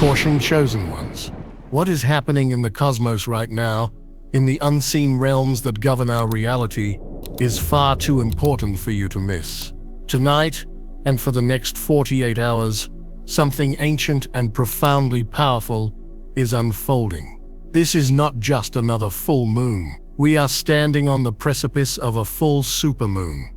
Caution, chosen ones. What is happening in the cosmos right now, in the unseen realms that govern our reality, is far too important for you to miss. Tonight, and for the next 48 hours, something ancient and profoundly powerful is unfolding. This is not just another full moon. We are standing on the precipice of a full supermoon,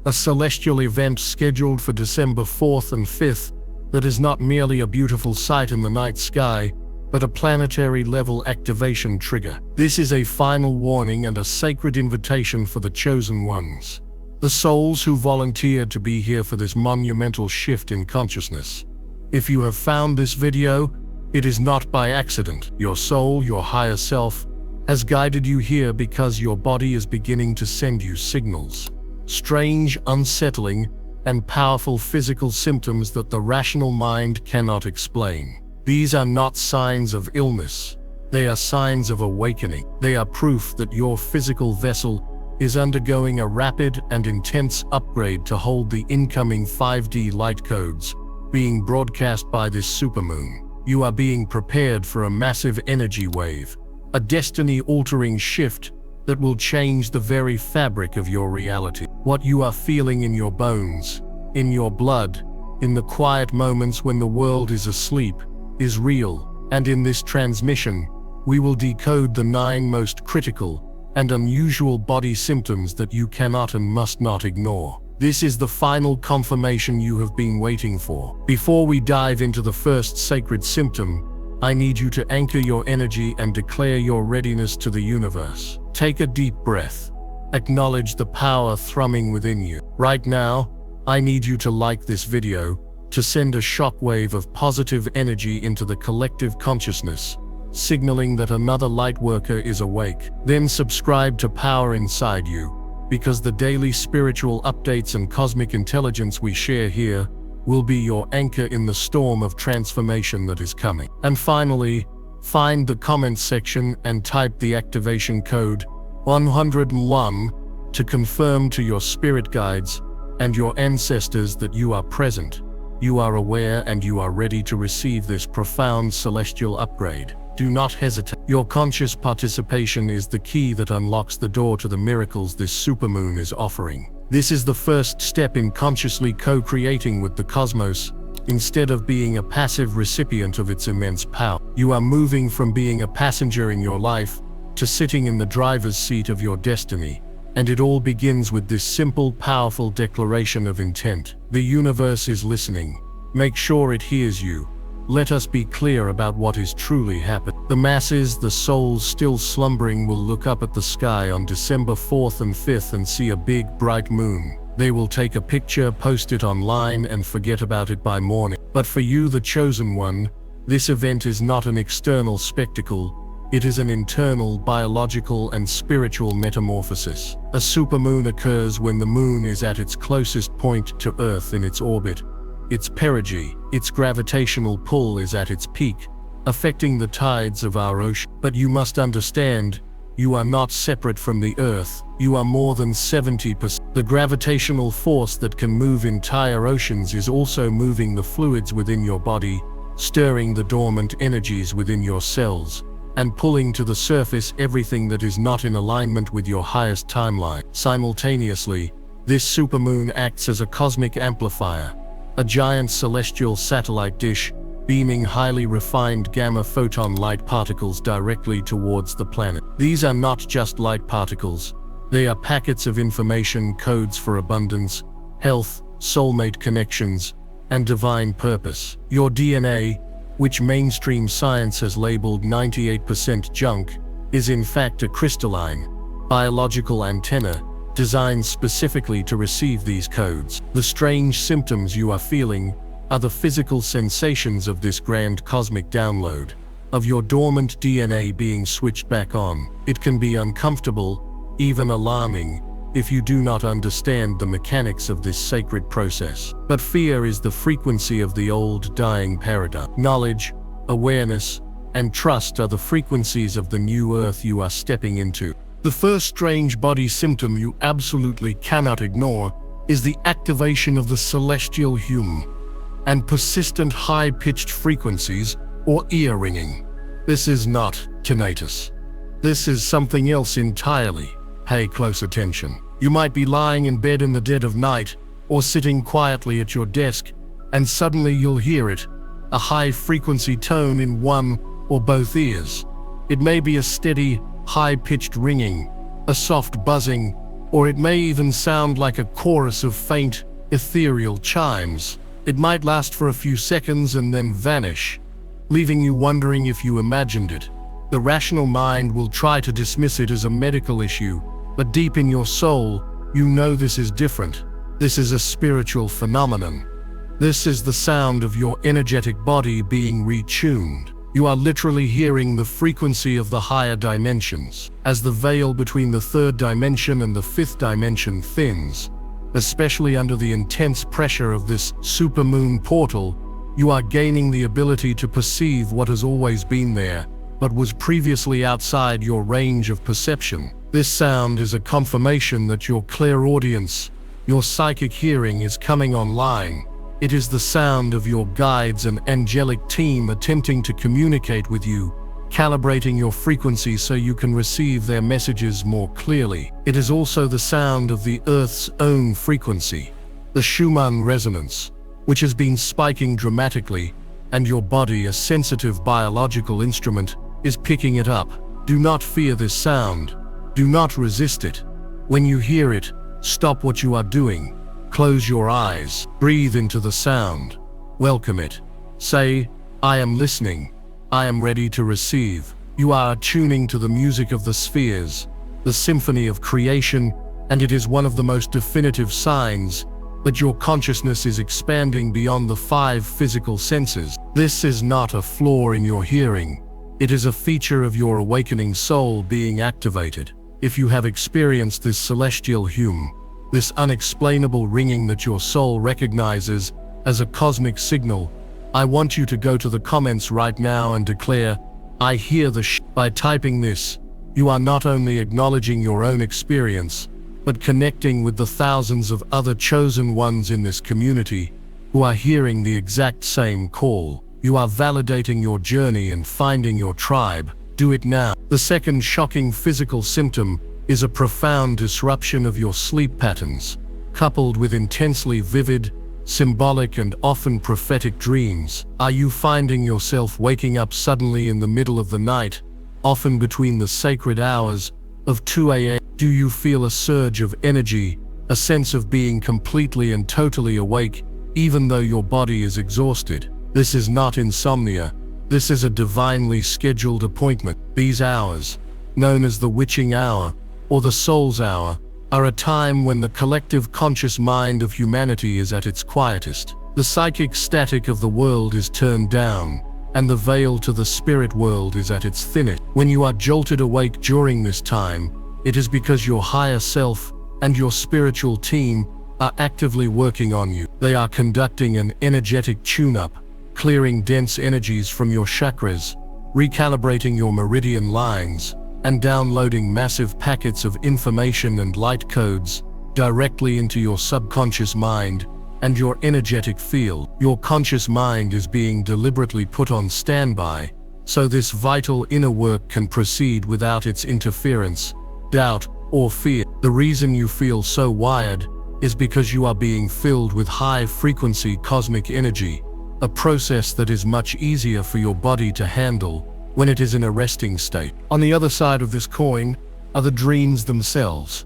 a celestial event scheduled for December 4th and 5th that is not merely a beautiful sight in the night sky, but a planetary-level activation trigger. This is a final warning and a sacred invitation for the chosen ones, the souls who volunteered to be here for this monumental shift in consciousness. If you have found this video, it is not by accident. Your soul, your higher self, has guided you here because your body is beginning to send you signals. Strange, unsettling, and powerful physical symptoms that the rational mind cannot explain. These are not signs of illness. They are signs of awakening. They are proof that your physical vessel is undergoing a rapid and intense upgrade to hold the incoming 5D light codes being broadcast by this supermoon. You are being prepared for a massive energy wave, a destiny-altering shift that will change the very fabric of your reality. What you are feeling in your bones, in your blood, in the quiet moments when the world is asleep, is real. And in this transmission, we will decode the 9 most critical and unusual body symptoms that you cannot and must not ignore. This is the final confirmation you have been waiting for. Before we dive into the first sacred symptom, I need you to anchor your energy and declare your readiness to the universe. Take a deep breath. Acknowledge the power thrumming within you. Right now, I need you to like this video, to send a shockwave of positive energy into the collective consciousness, signaling that another lightworker is awake. Then subscribe to Power Inside You, because the daily spiritual updates and cosmic intelligence we share here will be your anchor in the storm of transformation that is coming. And finally, find the comments section and type the activation code 101 to confirm to your spirit guides and your ancestors that you are present, you are aware, and you are ready to receive this profound celestial upgrade. Do not hesitate. Your conscious participation is the key that unlocks the door to the miracles this supermoon is offering. This is the first step in consciously co-creating with the cosmos, instead of being a passive recipient of its immense power. You are moving from being a passenger in your life to sitting in the driver's seat of your destiny. And it all begins with this simple, powerful declaration of intent. The universe is listening. Make sure it hears you. Let us be clear about what is truly happening. The masses, the souls still slumbering, will look up at the sky on December 4th and 5th and see a big, bright moon. They will take a picture, post it online, and forget about it by morning. But for you, the chosen one, this event is not an external spectacle. It is an internal, biological, and spiritual metamorphosis. A supermoon occurs when the moon is at its closest point to Earth in its orbit. Its perigee, its gravitational pull, is at its peak, affecting the tides of our ocean. But you must understand, you are not separate from the Earth. You are more than 70%. The gravitational force that can move entire oceans is also moving the fluids within your body, stirring the dormant energies within your cells, and pulling to the surface everything that is not in alignment with your highest timeline. Simultaneously, this supermoon acts as a cosmic amplifier, a giant celestial satellite dish, beaming highly refined gamma photon light particles directly towards the planet. These are not just light particles. They are packets of information, codes for abundance, health, soulmate connections, and divine purpose. Your DNA, which mainstream science has labeled 98% junk, is in fact a crystalline, biological antenna designed specifically to receive these codes. The strange symptoms you are feeling are the physical sensations of this grand cosmic download, of your dormant DNA being switched back on. It can be uncomfortable, even alarming, if you do not understand the mechanics of this sacred process. But fear is the frequency of the old, dying paradigm. Knowledge, awareness, and trust are the frequencies of the new earth you are stepping into. The first strange body symptom you absolutely cannot ignore is the activation of the celestial hum and persistent high-pitched frequencies or ear ringing. This is not tinnitus. This is something else entirely. Pay close attention. You might be lying in bed in the dead of night or sitting quietly at your desk, and suddenly you'll hear it, a high-frequency tone in one or both ears. It may be a steady, high-pitched ringing, a soft buzzing, or it may even sound like a chorus of faint, ethereal chimes. It might last for a few seconds and then vanish, leaving you wondering if you imagined it. The rational mind will try to dismiss it as a medical issue, but deep in your soul, you know this is different. This is a spiritual phenomenon. This is the sound of your energetic body being retuned. You are literally hearing the frequency of the higher dimensions. As the veil between the third dimension and the fifth dimension thins, especially under the intense pressure of this supermoon portal, you are gaining the ability to perceive what has always been there, but was previously outside your range of perception. This sound is a confirmation that your clairaudience, your psychic hearing is coming online. It is the sound of your guides and angelic team attempting to communicate with you, calibrating your frequency so you can receive their messages more clearly. It is also the sound of the Earth's own frequency, the Schumann resonance, which has been spiking dramatically, and your body, a sensitive biological instrument, is picking it up. Do not fear this sound. Do not resist it. When you hear it, stop what you are doing. Close your eyes. Breathe into the sound. Welcome it. Say, I am listening. I am ready to receive. You are attuning to the music of the spheres, the symphony of creation, and it is one of the most definitive signs that your consciousness is expanding beyond the 5 physical senses. This is not a flaw in your hearing. It is a feature of your awakening soul being activated. If you have experienced this celestial hum, this unexplainable ringing that your soul recognizes as a cosmic signal, I want you to go to the comments right now and declare, I hear the By typing this, you are not only acknowledging your own experience, but connecting with the thousands of other chosen ones in this community who are hearing the exact same call. You are validating your journey and finding your tribe. Do it now. The second shocking physical symptom is a profound disruption of your sleep patterns, coupled with intensely vivid, symbolic and often prophetic dreams. Are you finding yourself waking up suddenly in the middle of the night, often between the sacred hours of 2 a.m.? Do you feel a surge of energy, a sense of being completely and totally awake, even though your body is exhausted? This is not insomnia. This is a divinely scheduled appointment. These hours, known as the witching hour or the soul's hour, are a time when the collective conscious mind of humanity is at its quietest. The psychic static of the world is turned down, and the veil to the spirit world is at its thinnest. When you are jolted awake during this time, it is because your higher self and your spiritual team are actively working on you. They are conducting an energetic tune-up, clearing dense energies from your chakras, recalibrating your meridian lines, and downloading massive packets of information and light codes directly into your subconscious mind and your energetic field. Your conscious mind is being deliberately put on standby, so this vital inner work can proceed without its interference, doubt, or fear. The reason you feel so wired is because you are being filled with high-frequency cosmic energy, a process that is much easier for your body to handle when it is in a resting state. On the other side of this coin are the dreams themselves.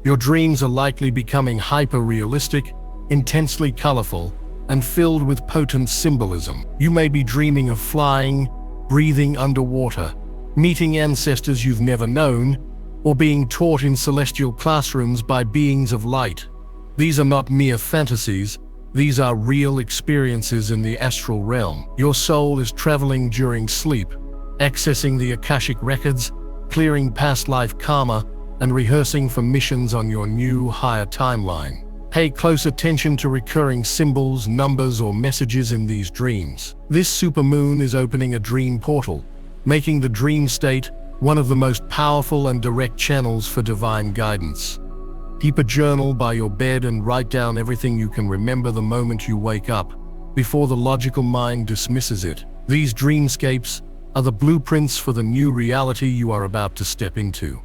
Your dreams are likely becoming hyper-realistic, intensely colorful, and filled with potent symbolism. You may be dreaming of flying, breathing underwater, meeting ancestors you've never known, or being taught in celestial classrooms by beings of light. These are not mere fantasies. These are real experiences in the astral realm. Your soul is traveling during sleep, accessing the Akashic records, clearing past life karma, and rehearsing for missions on your new, higher timeline. Pay close attention to recurring symbols, numbers, or messages in these dreams. This supermoon is opening a dream portal, making the dream state one of the most powerful and direct channels for divine guidance. Keep a journal by your bed and write down everything you can remember the moment you wake up, before the logical mind dismisses it. These dreamscapes are the blueprints for the new reality you are about to step into.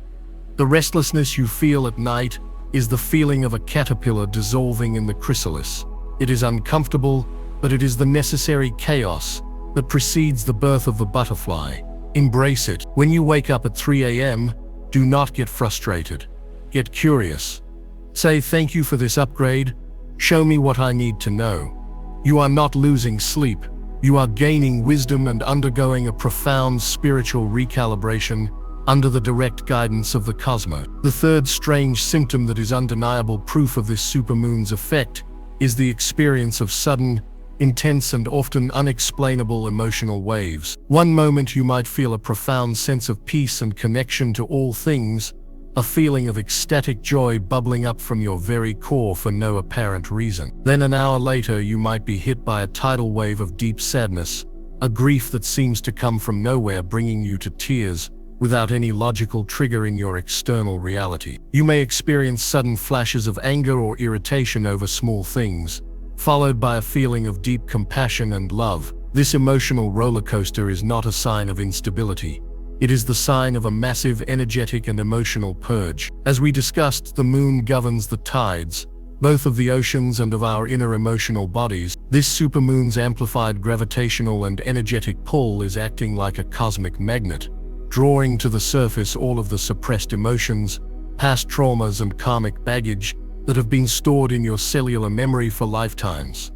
The restlessness you feel at night is the feeling of a caterpillar dissolving in the chrysalis. It is uncomfortable, but it is the necessary chaos that precedes the birth of the butterfly. Embrace it. When you wake up at 3 a.m., do not get frustrated. Get curious. Say, thank you for this upgrade. Show me what I need to know. You are not losing sleep. You are gaining wisdom and undergoing a profound spiritual recalibration under the direct guidance of the cosmos. The third strange symptom that is undeniable proof of this supermoon's effect is the experience of sudden, intense and often unexplainable emotional waves. One moment you might feel a profound sense of peace and connection to all things, a feeling of ecstatic joy bubbling up from your very core for no apparent reason. Then an hour later you might be hit by a tidal wave of deep sadness, a grief that seems to come from nowhere, bringing you to tears without any logical trigger in your external reality. You may experience sudden flashes of anger or irritation over small things, followed by a feeling of deep compassion and love. This emotional roller coaster is not a sign of instability. It is the sign of a massive energetic and emotional purge. As we discussed, the moon governs the tides, both of the oceans and of our inner emotional bodies. This supermoon's amplified gravitational and energetic pull is acting like a cosmic magnet, drawing to the surface all of the suppressed emotions, past traumas and karmic baggage that have been stored in your cellular memory for lifetimes.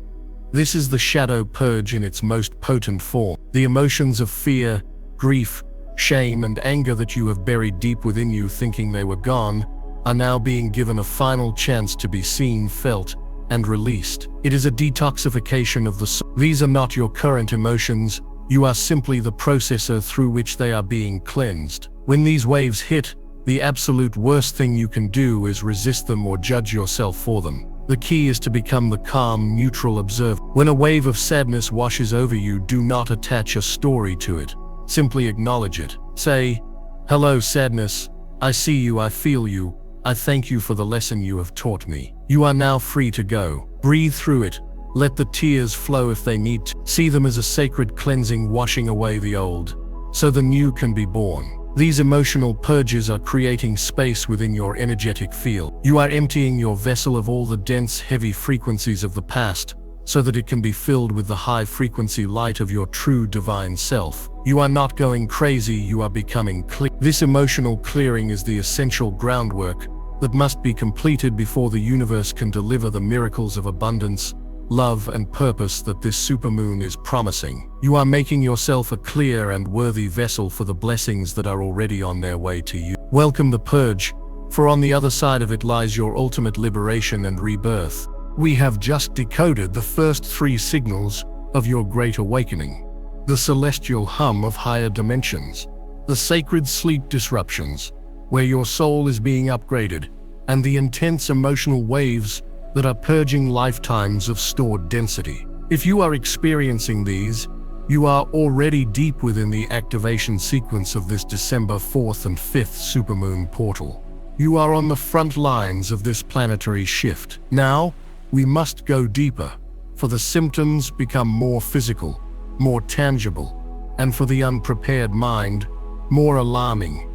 This is the shadow purge in its most potent form. The emotions of fear, grief, shame and anger that you have buried deep within you thinking they were gone are now being given a final chance to be seen, felt, and released. It is a detoxification of the soul. These are not your current emotions. You are simply the processor through which they are being cleansed. When these waves hit, the absolute worst thing you can do is resist them or judge yourself for them. The key is to become the calm, neutral observer. When a wave of sadness washes over you, do not attach a story to it. Simply acknowledge it. Say, hello sadness, I see you, I feel you, I thank you for the lesson you have taught me. You are now free to go. Breathe through it. Let the tears flow if they need to. See them as a sacred cleansing washing away the old, so the new can be born. These emotional purges are creating space within your energetic field. You are emptying your vessel of all the dense, heavy frequencies of the past, so that it can be filled with the high-frequency light of your true divine self. You are not going crazy, you are becoming clear. This emotional clearing is the essential groundwork that must be completed before the universe can deliver the miracles of abundance, love, and purpose that this supermoon is promising. You are making yourself a clear and worthy vessel for the blessings that are already on their way to you. Welcome the purge, for on the other side of it lies your ultimate liberation and rebirth. We have just decoded the first 3 signals of your great awakening. The celestial hum of higher dimensions, the sacred sleep disruptions, where your soul is being upgraded, and the intense emotional waves that are purging lifetimes of stored density. If you are experiencing these, you are already deep within the activation sequence of this December 4th and 5th Supermoon Portal. You are on the front lines of this planetary shift. Now, we must go deeper, for the symptoms become more physical, more tangible, and for the unprepared mind, more alarming.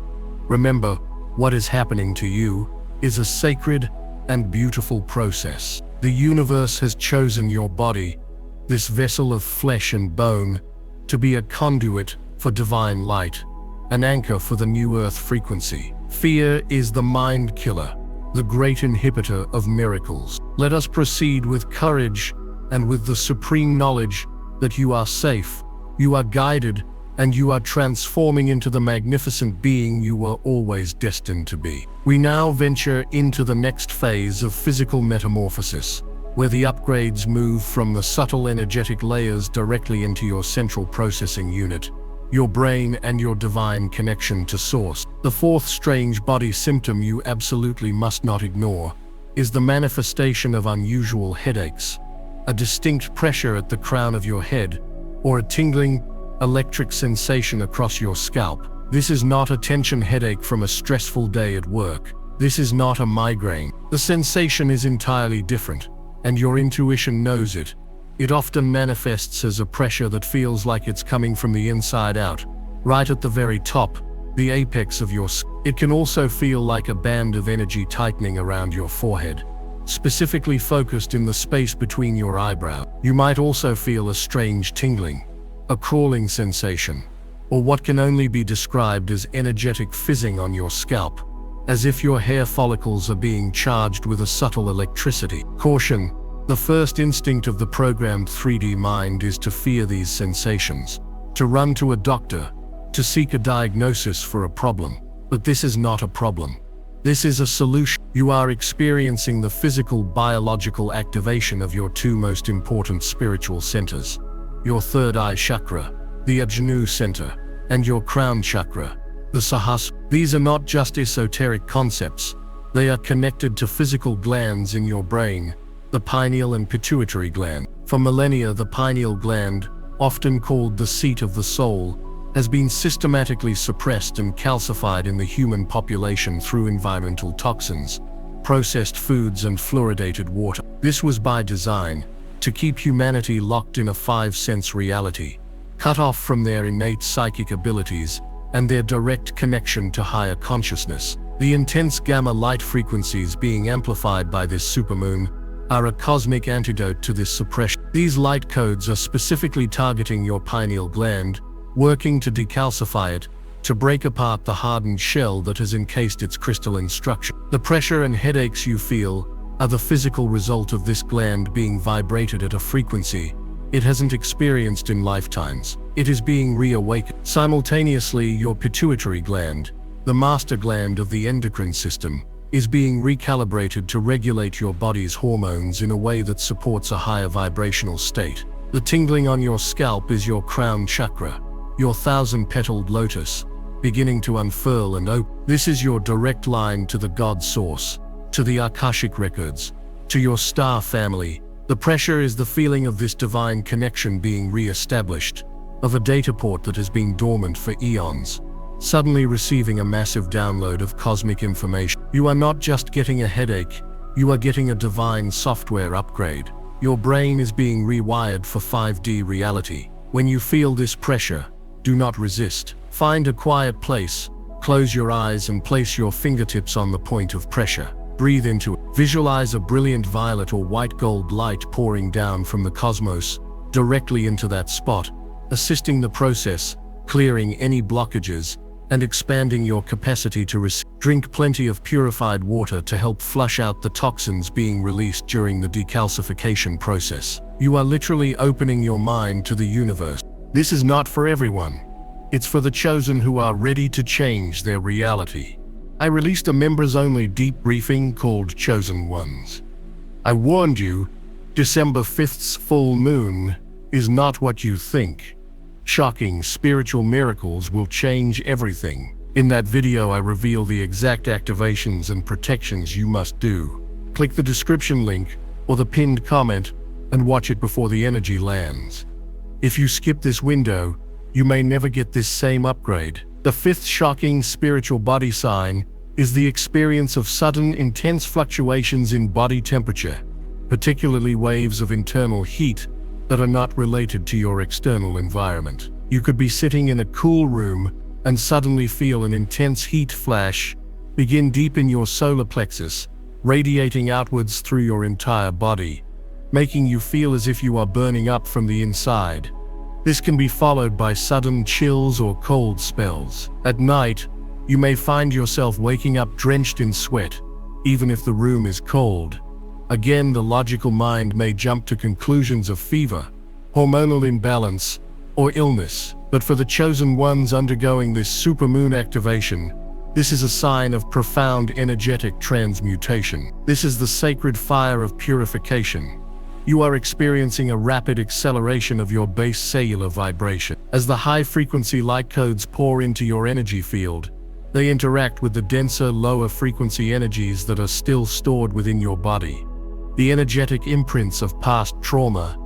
Remember, what is happening to you is a sacred and beautiful process. The universe has chosen your body, this vessel of flesh and bone, to be a conduit for divine light, an anchor for the new earth frequency. Fear is the mind killer, the great inhibitor of miracles. Let us proceed with courage and with the supreme knowledge that you are safe, you are guided, and you are transforming into the magnificent being you were always destined to be. We now venture into the next phase of physical metamorphosis, where the upgrades move from the subtle energetic layers directly into your central processing unit, your brain and your divine connection to source. The 4th strange body symptom you absolutely must not ignore is the manifestation of unusual headaches, a distinct pressure at the crown of your head, or a tingling, electric sensation across your scalp. This is not a tension headache from a stressful day at work. This is not a migraine. The sensation is entirely different, and your intuition knows it. It often manifests as a pressure that feels like it's coming from the inside out, right at the very top, the apex of your skin. It can also feel like a band of energy tightening around your forehead, specifically focused in the space between your eyebrows. You might also feel a strange tingling, a crawling sensation, or what can only be described as energetic fizzing on your scalp, as if your hair follicles are being charged with a subtle electricity. Caution: the first instinct of the programmed 3D mind is to fear these sensations, to run to a doctor, to seek a diagnosis for a problem. But this is not a problem. This is a solution. You are experiencing the physical biological activation of your two most important spiritual centers, your third eye chakra, the Ajnu center, and your crown chakra, the Sahasrara. These are not just esoteric concepts. They are connected to physical glands in your brain, the pineal and pituitary gland. For millennia, the pineal gland, often called the seat of the soul, has been systematically suppressed and calcified in the human population through environmental toxins, processed foods, and fluoridated water. This was by design, to keep humanity locked in a five-sense reality, cut off from their innate psychic abilities and their direct connection to higher consciousness. The intense gamma light frequencies being amplified by this supermoon are a cosmic antidote to this suppression. These light codes are specifically targeting your pineal gland, working to decalcify it, to break apart the hardened shell that has encased its crystalline structure. The pressure and headaches you feel are the physical result of this gland being vibrated at a frequency it hasn't experienced in lifetimes. It is being reawakened. Simultaneously, your pituitary gland, the master gland of the endocrine system, is being recalibrated to regulate your body's hormones in a way that supports a higher vibrational state. The tingling on your scalp is your crown chakra, your thousand-petaled lotus, beginning to unfurl and open. This is your direct line to the God source, to the Akashic records, to your star family. The pressure is the feeling of this divine connection being re-established, of a data port that has been dormant for eons, suddenly receiving a massive download of cosmic information. You are not just getting a headache, you are getting a divine software upgrade. Your brain is being rewired for 5D reality. When you feel this pressure, do not resist. Find a quiet place, close your eyes and place your fingertips on the point of pressure. Breathe into it. Visualize a brilliant violet or white gold light pouring down from the cosmos directly into that spot, assisting the process, clearing any blockages, and expanding your capacity to receive. Drink plenty of purified water to help flush out the toxins being released during the decalcification process. You are literally opening your mind to the universe. This is not for everyone. It's for the chosen who are ready to change their reality. I released a members-only deep briefing called Chosen Ones. I warned you, December 5th's full moon is not what you think. Shocking spiritual miracles will change everything. In that video, I reveal the exact activations and protections you must do. Click the description link or the pinned comment and watch it before the energy lands. If you skip this window, you may never get this same upgrade. The fifth shocking spiritual body sign is the experience of sudden, intense fluctuations in body temperature, particularly waves of internal heat that are not related to your external environment. You could be sitting in a cool room and suddenly feel an intense heat flash begin deep in your solar plexus, radiating outwards through your entire body, making you feel as if you are burning up from the inside. This can be followed by sudden chills or cold spells. At night, you may find yourself waking up drenched in sweat, even if the room is cold. Again, the logical mind may jump to conclusions of fever, hormonal imbalance, or illness. But for the chosen ones undergoing this supermoon activation, this is a sign of profound energetic transmutation. This is the sacred fire of purification. You are experiencing a rapid acceleration of your base cellular vibration. As the high-frequency light codes pour into your energy field, they interact with the denser, lower-frequency energies that are still stored within your body. The energetic imprints of past trauma,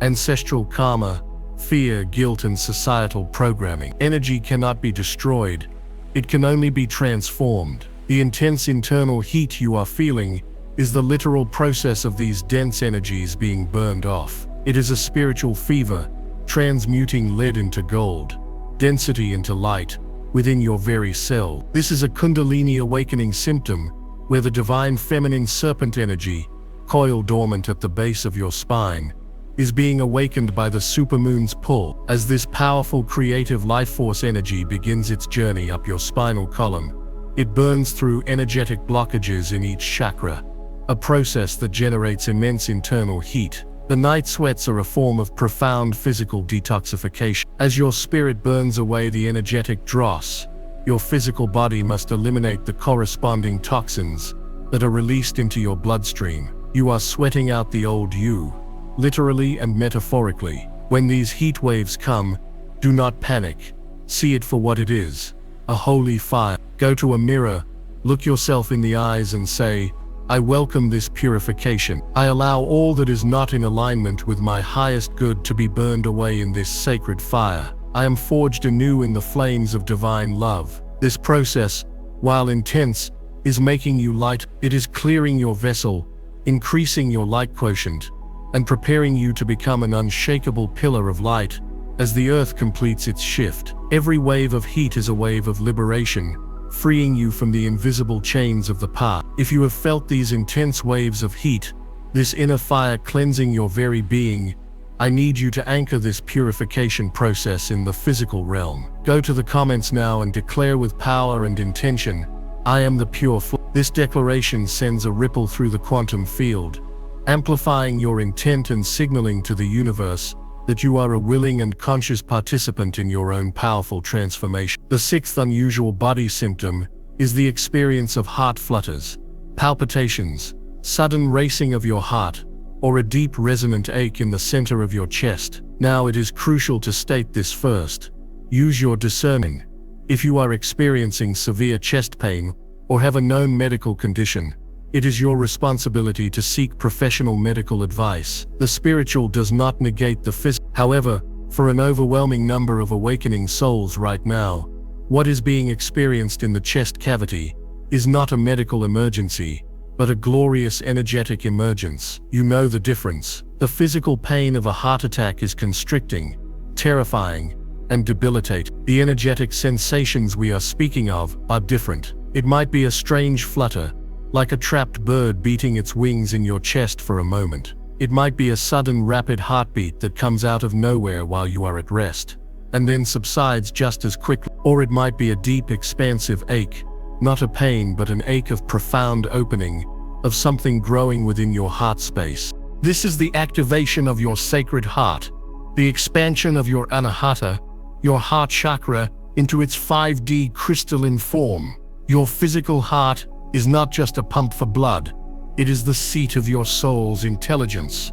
ancestral karma, fear, guilt, and societal programming. Energy cannot be destroyed. It can only be transformed. The intense internal heat you are feeling is the literal process of these dense energies being burned off. It is a spiritual fever, transmuting lead into gold, density into light, within your very cell. This is a Kundalini awakening symptom, where the divine feminine serpent energy, coiled dormant at the base of your spine, is being awakened by the supermoon's pull. As this powerful creative life force energy begins its journey up your spinal column, it burns through energetic blockages in each chakra, a process that generates immense internal heat. The night sweats are a form of profound physical detoxification. As your spirit burns away the energetic dross, your physical body must eliminate the corresponding toxins that are released into your bloodstream. You are sweating out the old you, literally and metaphorically. When these heat waves come, do not panic. See it for what it is, a holy fire. Go to a mirror, look yourself in the eyes and say, I welcome this purification. I allow all that is not in alignment with my highest good to be burned away in this sacred fire. I am forged anew in the flames of divine love. This process, while intense, is making you light. It is clearing your vessel, increasing your light quotient, and preparing you to become an unshakable pillar of light. As the earth completes its shift, every wave of heat is a wave of liberation, freeing you from the invisible chains of the past. If you have felt these intense waves of heat, this inner fire cleansing your very being, I need you to anchor this purification process in the physical realm. Go to the comments now and declare with power and intention, I am the pure flow. This declaration sends a ripple through the quantum field, amplifying your intent and signaling to the universe that you are a willing and conscious participant in your own powerful transformation. The sixth unusual body symptom is the experience of heart flutters, palpitations, sudden racing of your heart, or a deep resonant ache in the center of your chest. Now it is crucial to state this first. Use your discerning. If you are experiencing severe chest pain or have a known medical condition, it is your responsibility to seek professional medical advice. The spiritual does not negate the physical. However, for an overwhelming number of awakening souls right now, what is being experienced in the chest cavity is not a medical emergency, but a glorious energetic emergence. You know the difference. The physical pain of a heart attack is constricting, terrifying, and debilitating. The energetic sensations we are speaking of are different. It might be a strange flutter, like a trapped bird beating its wings in your chest for a moment. It might be a sudden rapid heartbeat that comes out of nowhere while you are at rest, and then subsides just as quickly. Or it might be a deep expansive ache, not a pain but an ache of profound opening, of something growing within your heart space. This is the activation of your sacred heart, the expansion of your anahata, your heart chakra, into its 5D crystalline form. Your physical heart is not just a pump for blood, it is the seat of your soul's intelligence,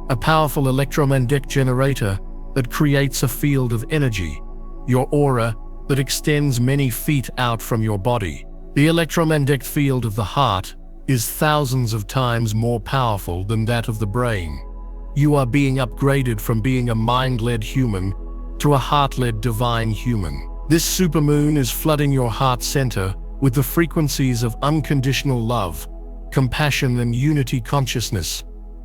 a powerful electromagnetic generator that creates a field of energy, your aura that extends many feet out from your body. The electromagnetic field of the heart is thousands of times more powerful than that of the brain. You are being upgraded from being a mind-led human to a heart-led divine human. This supermoon is flooding your heart center with the frequencies of unconditional love, compassion, and unity consciousness.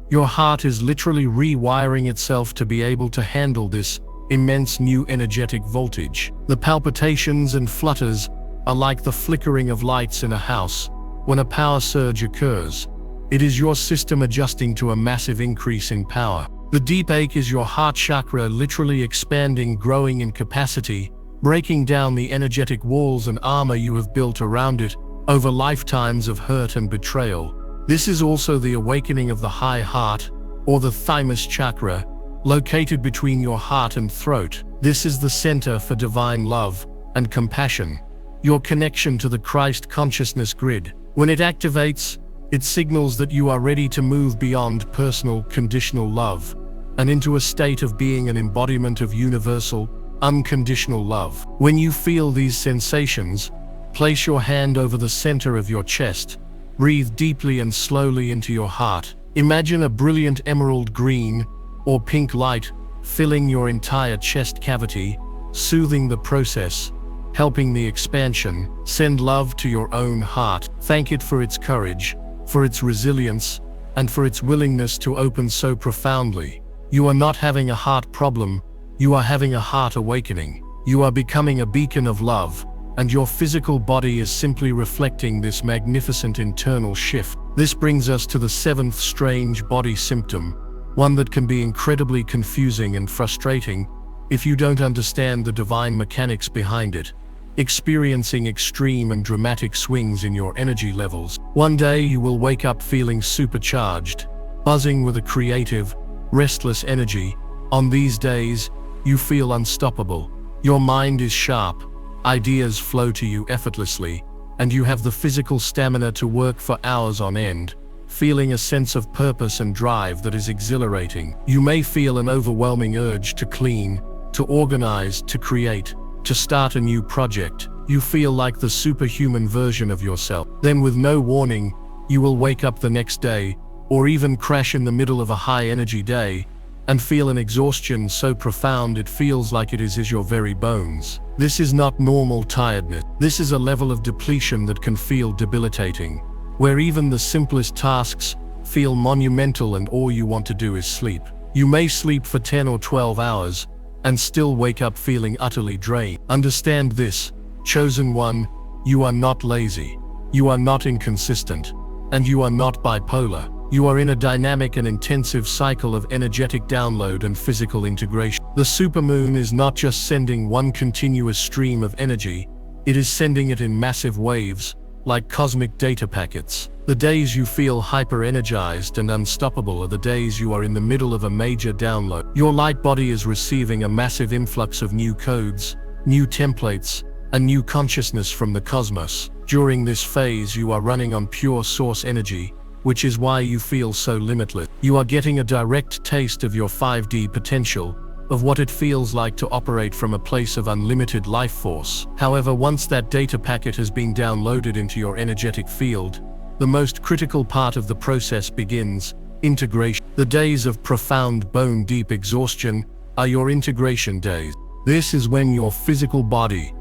Your heart is literally rewiring itself to be able to handle this immense new energetic voltage. The palpitations and flutters are like the flickering of lights in a house when a power surge occurs. It is your system adjusting to a massive increase in power. The deep ache is your heart chakra literally expanding, growing in capacity, breaking down the energetic walls and armor you have built around it over lifetimes of hurt and betrayal. This is also the awakening of the high heart, or the thymus chakra, located between your heart and throat. This is the center for divine love and compassion, your connection to the Christ consciousness grid. When it activates, it signals that you are ready to move beyond personal, conditional love and into a state of being an embodiment of universal, unconditional love. When you feel these sensations, place your hand over the center of your chest. Breathe deeply and slowly into your heart. Imagine a brilliant emerald green or pink light filling your entire chest cavity, soothing the process, helping the expansion. Send love to your own heart. Thank it for its courage, for its resilience, and for its willingness to open so profoundly. You are not having a heart problem, you are having a heart awakening. You are becoming a beacon of love, and your physical body is simply reflecting this magnificent internal shift. This brings us to the seventh strange body symptom, one that can be incredibly confusing and frustrating if you don't understand the divine mechanics behind it. Experiencing extreme and dramatic swings in your energy levels. One day you will wake up feeling supercharged, buzzing with a creative, restless energy. On these days, you feel unstoppable. Your mind is sharp, ideas flow to you effortlessly, and you have the physical stamina to work for hours on end, feeling a sense of purpose and drive that is exhilarating. You may feel an overwhelming urge to clean, to organize, to create, to start a new project. You feel like the superhuman version of yourself. Then, with no warning, you will wake up the next day, or even crash in the middle of a high-energy day, and feel an exhaustion so profound it feels like it is your very bones. This is not normal tiredness. This is a level of depletion that can feel debilitating, where even the simplest tasks feel monumental and all you want to do is sleep. You may sleep for 10 or 12 hours and still wake up feeling utterly drained. Understand this, chosen one, you are not lazy, you are not inconsistent, and you are not bipolar. You are in a dynamic and intensive cycle of energetic download and physical integration. The supermoon is not just sending one continuous stream of energy, it is sending it in massive waves, like cosmic data packets. The days you feel hyper-energized and unstoppable are the days you are in the middle of a major download. Your light body is receiving a massive influx of new codes, new templates, and new consciousness from the cosmos. During this phase, you are running on pure source energy, which is why you feel so limitless. You are getting a direct taste of your 5D potential, of what it feels like to operate from a place of unlimited life force. However, once that data packet has been downloaded into your energetic field, the most critical part of the process begins: integration. The days of profound bone-deep exhaustion are your integration days. This is when your physical body,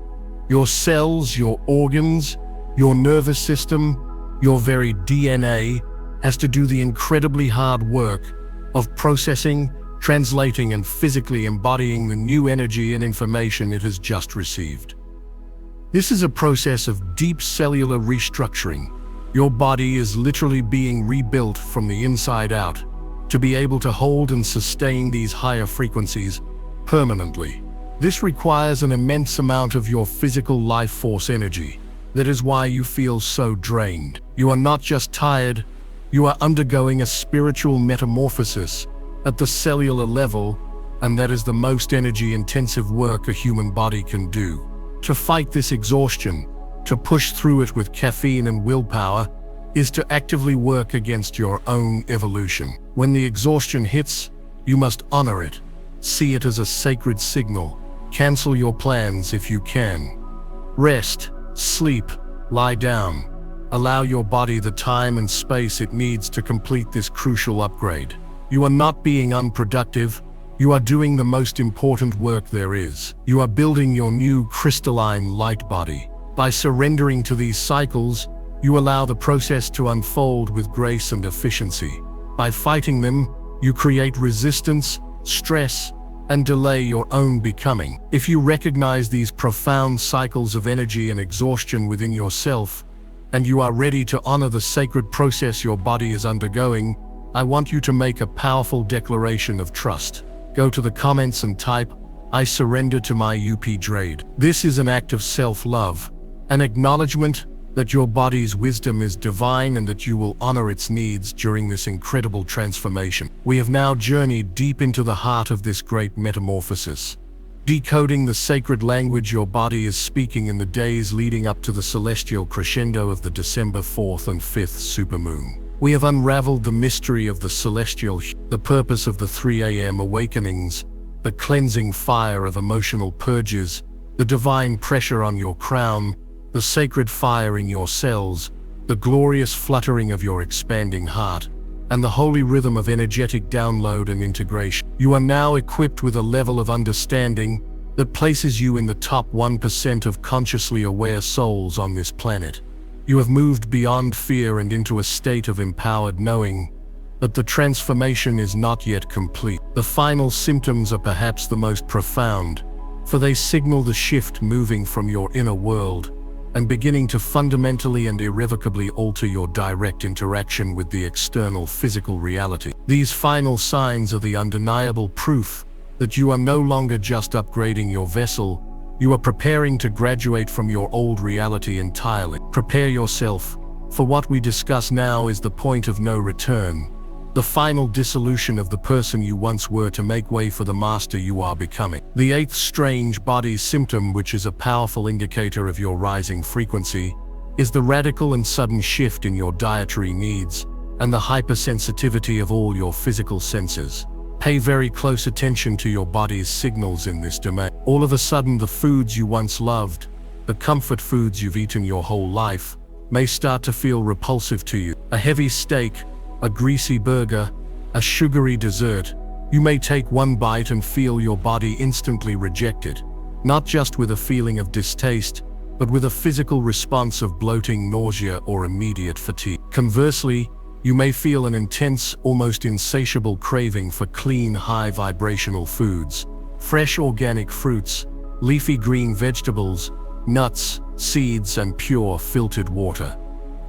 your cells, your organs, your nervous system, your very DNA, has to do the incredibly hard work of processing, translating, and physically embodying the new energy and information it has just received. This is a process of deep cellular restructuring. Your body is literally being rebuilt from the inside out to be able to hold and sustain these higher frequencies permanently. This requires an immense amount of your physical life force energy. That is why you feel so drained. You are not just tired, you are undergoing a spiritual metamorphosis at the cellular level, and that is the most energy-intensive work a human body can do. To fight this exhaustion, to push through it with caffeine and willpower, is to actively work against your own evolution. When the exhaustion hits, you must honor it. See it as a sacred signal. Cancel your plans if you can. Rest, sleep, lie down. Allow your body the time and space it needs to complete this crucial upgrade. You are not being unproductive, you are doing the most important work there is. You are building your new crystalline light body. By surrendering to these cycles, you allow the process to unfold with grace and efficiency. By fighting them, you create resistance, stress, and delay your own becoming. If you recognize these profound cycles of energy and exhaustion within yourself, and you are ready to honor the sacred process your body is undergoing, I want you to make a powerful declaration of trust. Go to the comments and type, "I surrender to my UP-Drade." This is an act of self-love, an acknowledgement that your body's wisdom is divine and that you will honor its needs during this incredible transformation. We have now journeyed deep into the heart of this great metamorphosis, decoding the sacred language your body is speaking in the days leading up to the celestial crescendo of the December 4th and 5th supermoon. We have unraveled the mystery of the celestial, the purpose of the 3 a.m. awakenings, the cleansing fire of emotional purges, the divine pressure on your crown, the sacred fire in your cells, the glorious fluttering of your expanding heart, and the holy rhythm of energetic download and integration. You are now equipped with a level of understanding that places you in the top 1% of consciously aware souls on this planet. You have moved beyond fear and into a state of empowered knowing. But the transformation is not yet complete. The final symptoms are perhaps the most profound, for they signal the shift moving from your inner world and beginning to fundamentally and irrevocably alter your direct interaction with the external physical reality. These final signs are the undeniable proof that you are no longer just upgrading your vessel, you are preparing to graduate from your old reality entirely. Prepare yourself, for what we discuss now is the point of no return, the final dissolution of the person you once were to make way for the master you are becoming. The eighth strange body symptom, which is a powerful indicator of your rising frequency, is the radical and sudden shift in your dietary needs and the hypersensitivity of all your physical senses. Pay very close attention to your body's signals in this domain. All of a sudden, the foods you once loved, the comfort foods you've eaten your whole life, may start to feel repulsive to you. A heavy steak, a greasy burger, a sugary dessert, you may take one bite and feel your body instantly reject it, not just with a feeling of distaste, but with a physical response of bloating, nausea, or immediate fatigue. Conversely, you may feel an intense, almost insatiable craving for clean, high-vibrational foods, fresh organic fruits, leafy green vegetables, nuts, seeds, and pure filtered water.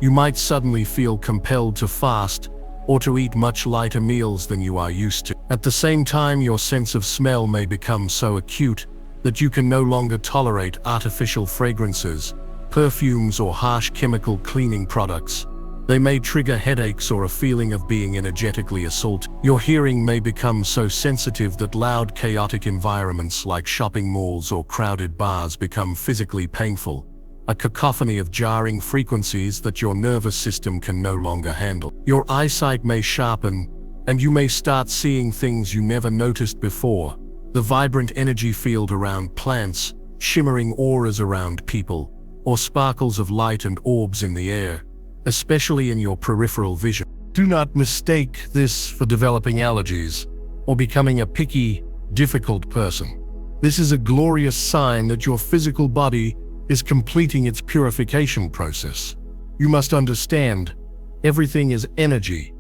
You might suddenly feel compelled to fast or to eat much lighter meals than you are used to. At the same time, your sense of smell may become so acute that you can no longer tolerate artificial fragrances, perfumes, or harsh chemical cleaning products. They may trigger headaches or a feeling of being energetically assaulted. Your hearing may become so sensitive that loud, chaotic environments like shopping malls or crowded bars become physically painful, a cacophony of jarring frequencies that your nervous system can no longer handle. Your eyesight may sharpen, and you may start seeing things you never noticed before. The vibrant energy field around plants, shimmering auras around people, or sparkles of light and orbs in the air, especially in your peripheral vision. Do not mistake this for developing allergies or becoming a picky, difficult person. This is a glorious sign that your physical body is completing its purification process. You must understand, everything is energy,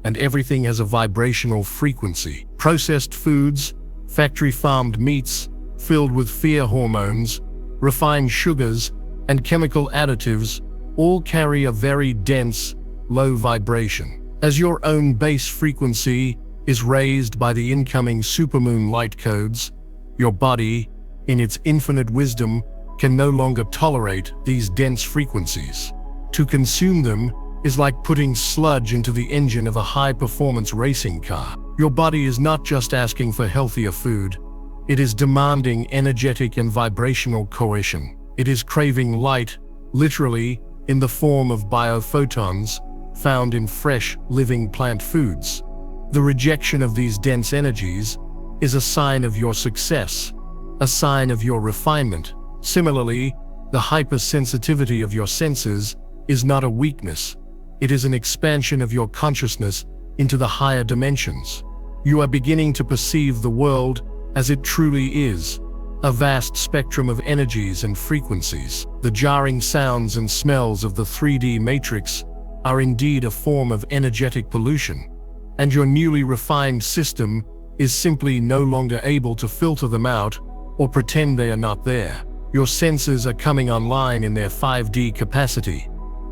and everything has a vibrational frequency. Processed foods, factory-farmed meats filled with fear hormones, refined sugars, and chemical additives all carry a very dense, low vibration. As your own base frequency is raised by the incoming supermoon light codes, your body, in its infinite wisdom, can no longer tolerate these dense frequencies. To consume them is like putting sludge into the engine of a high-performance racing car. Your body is not just asking for healthier food, it is demanding energetic and vibrational coercion. It is craving light, literally, in the form of biophotons found in fresh, living plant foods. The rejection of these dense energies is a sign of your success, a sign of your refinement. Similarly, the hypersensitivity of your senses is not a weakness. It is an expansion of your consciousness into the higher dimensions. You are beginning to perceive the world as it truly is, a vast spectrum of energies and frequencies. The jarring sounds and smells of the 3D matrix are indeed a form of energetic pollution, and your newly refined system is simply no longer able to filter them out or pretend they are not there. Your senses are coming online in their 5D capacity.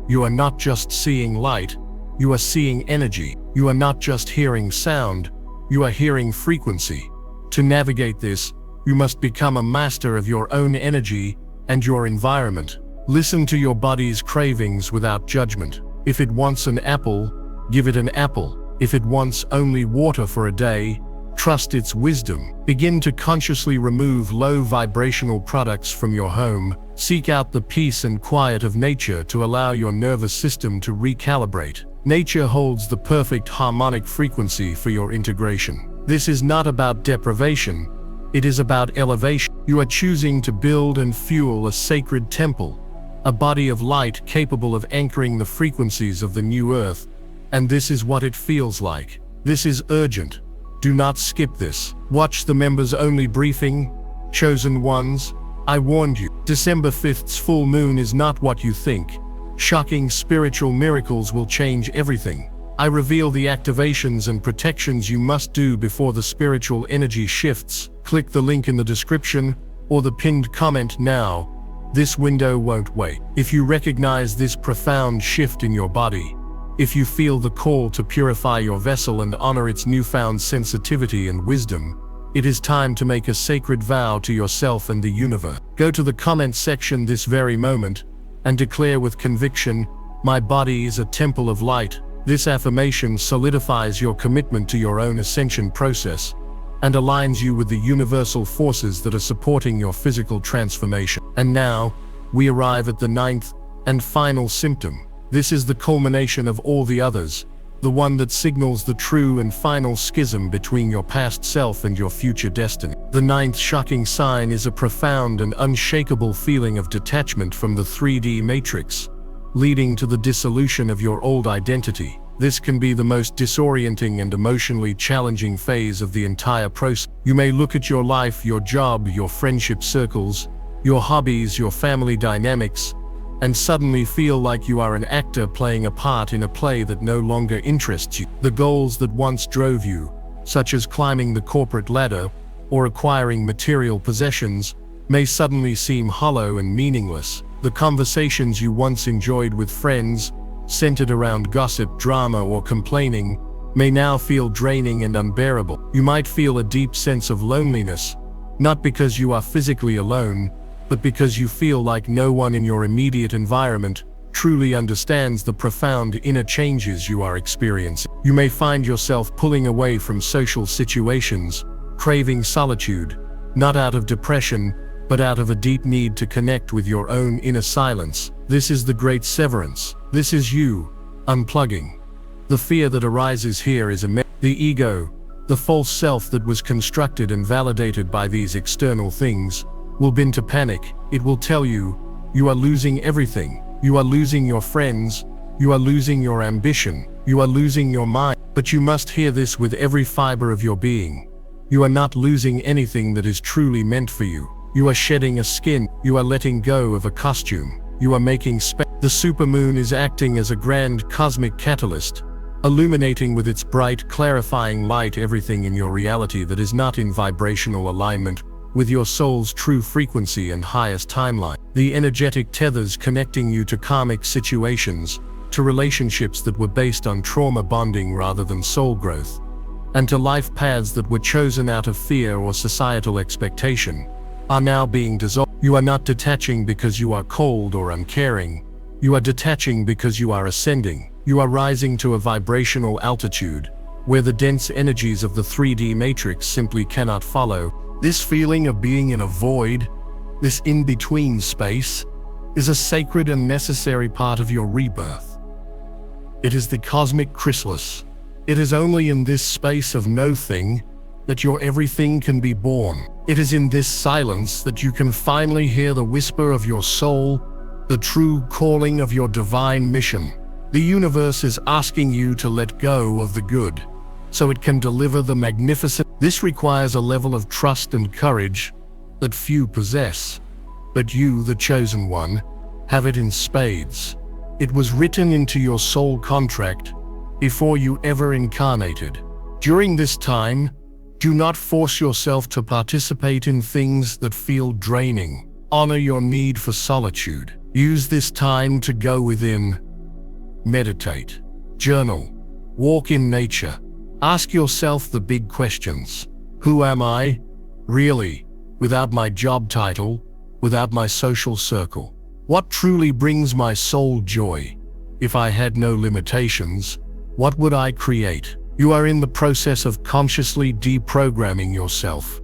You are not just seeing light, you are seeing energy. You are not just hearing sound, you are hearing frequency. To navigate this, you must become a master of your own energy and your environment. Listen to your body's cravings without judgment. If it wants an apple, give it an apple. If it wants only water for a day, trust its wisdom. Begin to consciously remove low vibrational products from your home. Seek out the peace and quiet of nature to allow your nervous system to recalibrate. Nature holds the perfect harmonic frequency for your integration. This is not about deprivation, it is about elevation. You are choosing to build and fuel a sacred temple, a body of light capable of anchoring the frequencies of the new earth, and this is what it feels like. This is urgent. Do not skip this. Watch the members-only briefing. Chosen ones, I warned you. December 5th's full moon is not what you think. Shocking spiritual miracles will change everything. I reveal the activations and protections you must do before the spiritual energy shifts. Click the link in the description or the pinned comment now. This window won't wait. If you recognize this profound shift in your body, if you feel the call to purify your vessel and honor its newfound sensitivity and wisdom, it is time to make a sacred vow to yourself and the universe. Go to the comment section this very moment and declare with conviction, "My body is a temple of light." This affirmation solidifies your commitment to your own ascension process and aligns you with the universal forces that are supporting your physical transformation. And now, we arrive at the ninth and final symptom. This is the culmination of all the others, the one that signals the true and final schism between your past self and your future destiny. The ninth shocking sign is a profound and unshakable feeling of detachment from the 3D matrix, leading to the dissolution of your old identity. This can be the most disorienting and emotionally challenging phase of the entire process. You may look at your life, your job, your friendship circles, your hobbies, your family dynamics, and suddenly feel like you are an actor playing a part in a play that no longer interests you. The goals that once drove you, such as climbing the corporate ladder or acquiring material possessions, may suddenly seem hollow and meaningless. The conversations you once enjoyed with friends, centered around gossip, drama, or complaining, may now feel draining and unbearable. You might feel a deep sense of loneliness, not because you are physically alone, but because you feel like no one in your immediate environment truly understands the profound inner changes you are experiencing. You may find yourself pulling away from social situations, craving solitude, not out of depression, but out of a deep need to connect with your own inner silence. This is the great severance. This is you unplugging. The fear that arises here is the ego, the false self that was constructed and validated by these external things, will begin to panic. It will tell you, you are losing everything. You are losing your friends. You are losing your ambition. You are losing your mind. But you must hear this with every fiber of your being. You are not losing anything that is truly meant for you. You are shedding a skin. You are letting go of a costume. You are making space. The supermoon is acting as a grand cosmic catalyst, illuminating with its bright, clarifying light everything in your reality that is not in vibrational alignment with your soul's true frequency and highest timeline. The energetic tethers connecting you to karmic situations, to relationships that were based on trauma bonding rather than soul growth, and to life paths that were chosen out of fear or societal expectation, are now being dissolved. You are not detaching because you are cold or uncaring. You are detaching because you are ascending. You are rising to a vibrational altitude, where the dense energies of the 3D matrix simply cannot follow. This feeling of being in a void, this in-between space, is a sacred and necessary part of your rebirth. It is the cosmic chrysalis. It is only in this space of no-thing that your everything can be born. It is in this silence that you can finally hear the whisper of your soul, the true calling of your divine mission. The universe is asking you to let go of the good, so it can deliver the magnificent. This requires a level of trust and courage that few possess, but you, the chosen one, have it in spades. It was written into your soul contract before you ever incarnated. During this time, do not force yourself to participate in things that feel draining. Honor your need for solitude. Use this time to go within. Meditate, journal, walk in nature. Ask yourself the big questions. Who am I, really, without my job title, without my social circle? What truly brings my soul joy? If I had no limitations, what would I create? You are in the process of consciously deprogramming yourself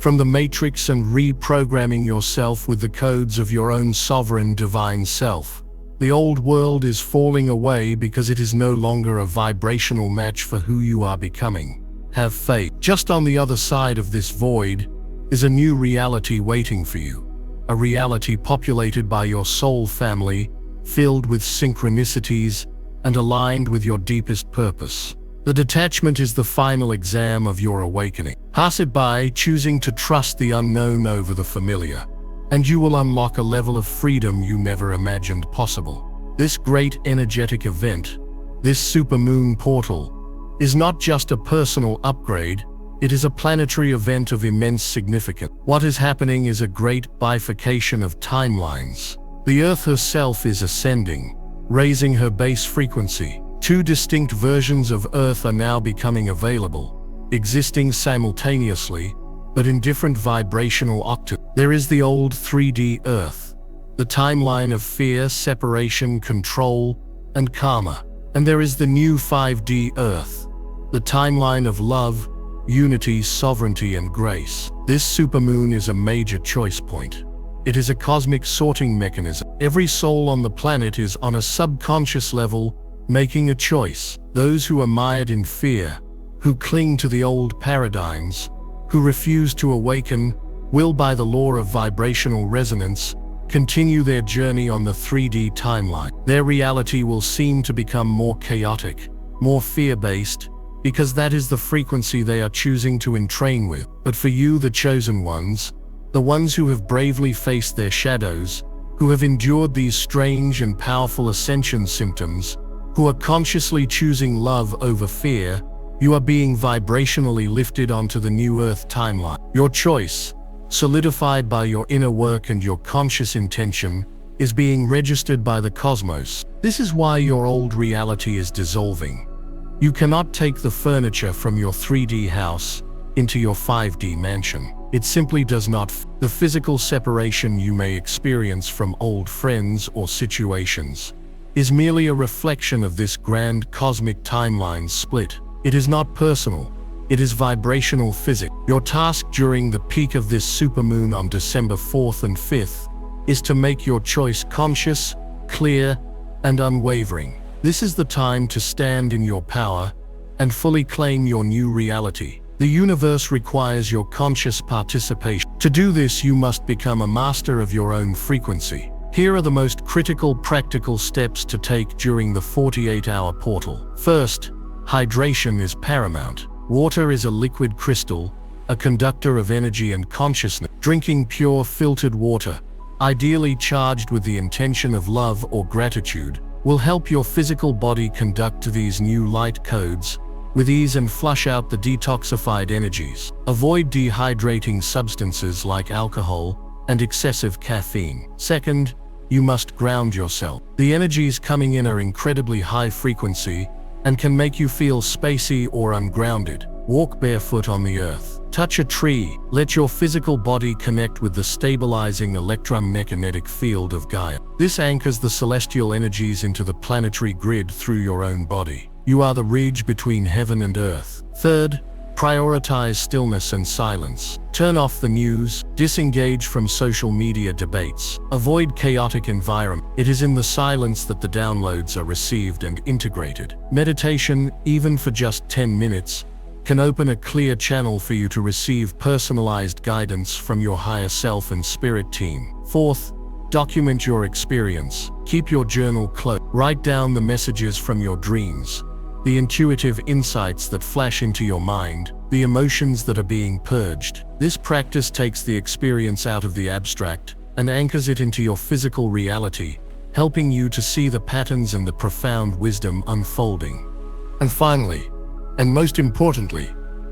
from the matrix and reprogramming yourself with the codes of your own sovereign divine self. The old world is falling away because it is no longer a vibrational match for who you are becoming. Have faith. Just on the other side of this void is a new reality waiting for you. A reality populated by your soul family, filled with synchronicities and aligned with your deepest purpose. The detachment is the final exam of your awakening. Pass it by, choosing to trust the unknown over the familiar, and you will unlock a level of freedom you never imagined possible. This great energetic event, This Supermoon Portal is not just a personal upgrade, it is a planetary event of immense significance. What is happening is a great bifurcation of timelines. The Earth herself is ascending, raising her base frequency. Two distinct versions of Earth are now becoming available, existing simultaneously, but in different vibrational octaves. There is the old 3D Earth, the timeline of fear, separation, control, and karma. And there is the new 5D Earth, the timeline of love, unity, sovereignty, and grace. This supermoon is a major choice point. It is a cosmic sorting mechanism. Every soul on the planet is on a subconscious level making a choice. Those who are mired in fear, who cling to the old paradigms, who refuse to awaken, will by the law of vibrational resonance continue their journey on the 3D timeline. Their reality will seem to become more chaotic, more fear-based, because that is the frequency they are choosing to entrain with. But for you, the chosen ones, the ones who have bravely faced their shadows, who have endured these strange and powerful ascension symptoms, who are consciously choosing love over fear, you are being vibrationally lifted onto the new Earth timeline. Your choice, solidified by your inner work and your conscious intention, is being registered by the cosmos. This is why your old reality is dissolving. You cannot take the furniture from your 3D house into your 5D mansion. It simply does not. The physical separation you may experience from old friends or situations is merely a reflection of this grand cosmic timeline split. It is not personal. It is vibrational physics. Your task during the peak of this supermoon on December 4th and 5th is to make your choice conscious, clear, and unwavering. This is the time to stand in your power and fully claim your new reality. The universe requires your conscious participation. To do this, you must become a master of your own frequency. Here are the most critical practical steps to take during the 48-hour portal. First, hydration is paramount. Water is a liquid crystal, a conductor of energy and consciousness. Drinking pure filtered water, ideally charged with the intention of love or gratitude, will help your physical body conduct these new light codes with ease and flush out the detoxified energies. Avoid dehydrating substances like alcohol and excessive caffeine. Second, you must ground yourself. The energies coming in are incredibly high frequency and can make you feel spacey or ungrounded. Walk barefoot on the earth. Touch a tree. Let your physical body connect with the stabilizing electromagnetic field of Gaia. This anchors the celestial energies into the planetary grid through your own body. You are the bridge between heaven and earth. Third, prioritize stillness and silence. Turn off the news, disengage from social media debates, avoid chaotic environment. It is in the silence that the downloads are received and integrated. Meditation, even for just 10 minutes, can open a clear channel for you to receive personalized guidance from your higher self and spirit team. Fourth, document your experience. Keep your journal close. Write down the messages from your dreams, the intuitive insights that flash into your mind, the emotions that are being purged. This practice takes the experience out of the abstract and anchors it into your physical reality, helping you to see the patterns and the profound wisdom unfolding. And finally, and most importantly,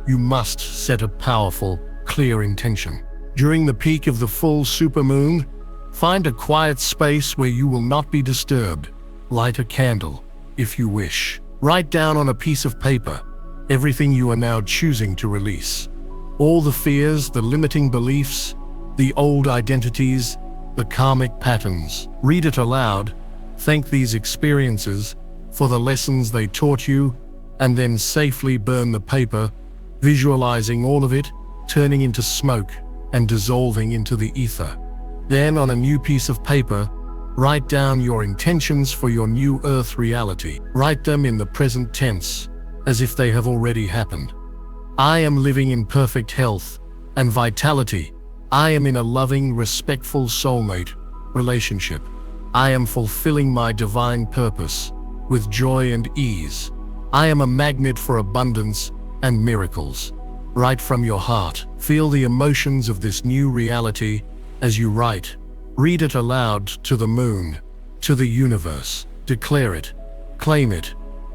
you must set a powerful, clear intention. During the peak of the full supermoon, find a quiet space where you will not be disturbed. Light a candle, if you wish. Write down on a piece of paper everything you are now choosing to release. All the fears, the limiting beliefs, the old identities, the karmic patterns. Read it aloud, thank these experiences for the lessons they taught you, and then safely burn the paper, visualizing all of it turning into smoke and dissolving into the ether. Then on a new piece of paper, write down your intentions for your new earth reality. Write them in the present tense, as if they have already happened. I am living in perfect health and vitality. I am in a loving, respectful soulmate relationship. I am fulfilling my divine purpose with joy and ease. I am a magnet for abundance and miracles. Write from your heart. Feel the emotions of this new reality as you write. Read it aloud to the moon, to the universe. Declare it, claim it,